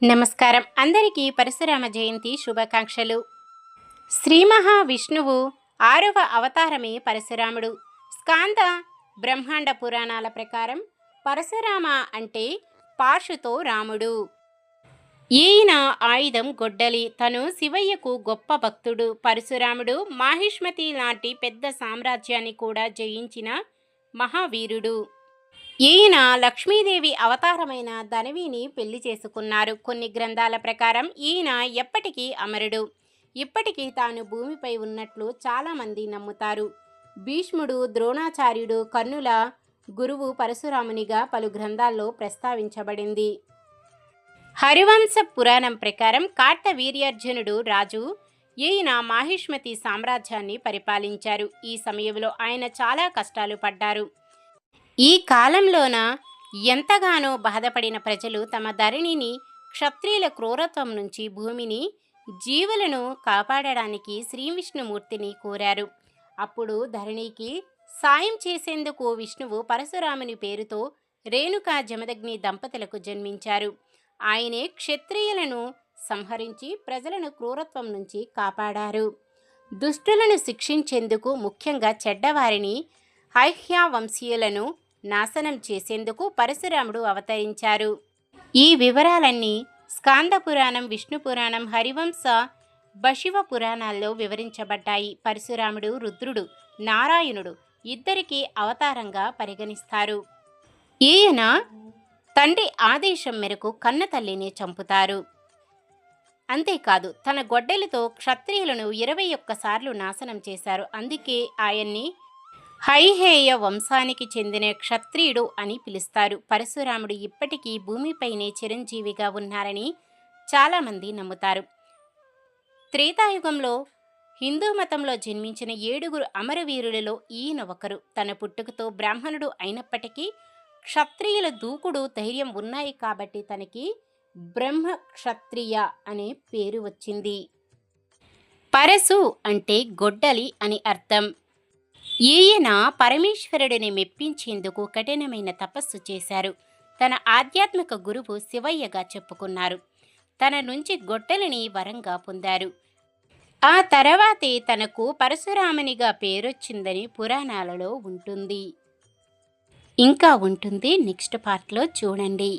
నమస్కారం. అందరికీ పరశురామ జయంతి శుభాకాంక్షలు. శ్రీ మహావిష్ణువు 6వ అవతారమే పరశురాముడు. స్కాంద బ్రహ్మాండ పురాణాల ప్రకారం పరశురామ అంటే పాశుతో రాముడు. ఈయన ఆయుధం గొడ్డలి. తను శివయ్యకు గొప్ప భక్తుడు. పరశురాముడు మాహిష్మతి లాంటి పెద్ద సామ్రాజ్యాన్ని కూడా జయించిన మహావీరుడు. ఈయన లక్ష్మీదేవి అవతారమైన ధనవిని పెళ్లి చేసుకున్నారు. కొన్ని గ్రంథాల ప్రకారం ఈయన ఎప్పటికీ అమరుడు. ఇప్పటికీ తాను భూమిపై ఉన్నట్లు చాలామంది నమ్ముతారు. భీష్ముడు, ద్రోణాచార్యుడు, కర్ణుల గురువు పరశురామునిగా పలు గ్రంథాల్లో ప్రస్తావించబడింది. హరివంశ పురాణం ప్రకారం కార్తవీర్యార్జునుడు రాజు. ఈయన మాహిష్మతి సామ్రాజ్యాన్ని పరిపాలించారు. ఈ సమయంలో ఆయన చాలా కష్టాలు పడ్డారు. ఈ కాలంలోన ఎంతగానో బాధపడిన ప్రజలు తమ ధరణిని క్షత్రియుల క్రూరత్వం నుంచి, భూమిని, జీవులను కాపాడడానికి శ్రీ విష్ణుమూర్తిని కోరారు. అప్పుడు ధరణికి సాయం చేసేందుకు విష్ణువు పరశురాముని పేరుతో రేణుకా జమదగ్ని దంపతులకు జన్మించారు. ఆయనే క్షత్రియులను సంహరించి ప్రజలను క్రూరత్వం నుంచి కాపాడారు. దుష్టులను శిక్షించేందుకు, ముఖ్యంగా చెడ్డవారిని, హైహ్యవంశీయులను నాశనం చేసేందుకు పరశురాముడు అవతరించారు. ఈ వివరాలన్నీ స్కాంద పురాణం, విష్ణు పురాణం, హరివంశ, బశివ పురాణాల్లో వివరించబడ్డాయి. పరశురాముడు రుద్రుడు, నారాయణుడు ఇద్దరికీ అవతారంగా పరిగణిస్తారు. ఈయన తండ్రి ఆదేశం మేరకు కన్న తల్లిని చంపుతారు. అంతేకాదు తన గొడ్డలితో క్షత్రియులను 21 సార్లు నాశనం చేశారు. అందుకే ఆయన్ని హైహేయ వంశానికి చెందిన క్షత్రియుడు అని పిలుస్తారు. పరశురాముడు ఇప్పటికీ భూమిపైనే చిరంజీవిగా ఉన్నారని చాలామంది నమ్ముతారు. త్రేతాయుగంలో హిందూ మతంలో జన్మించిన 7 అమరవీరులలో ఈయన ఒకరు. తన పుట్టుకతో బ్రాహ్మణుడు అయినప్పటికీ క్షత్రియుల దూకుడు, ధైర్యం ఉన్నాయి కాబట్టి తనకి బ్రహ్మ క్షత్రియ అనే పేరు వచ్చింది. పరశు అంటే గొడ్డలి అని అర్థం. ఈయన పరమేశ్వరుడిని మెప్పించేందుకు కఠినమైన తపస్సు చేశారు. తన ఆధ్యాత్మిక గురువు శివయ్యగా చెప్పుకున్నారు. తన నుంచి గొడ్డలిని వరంగా పొందారు. ఆ తర్వాతే తనకు పరశురామునిగా పేరొచ్చిందని పురాణాలలో ఉంటుంది. ఇంకా ఉంటుంది. నెక్స్ట్ పార్ట్లో చూడండి.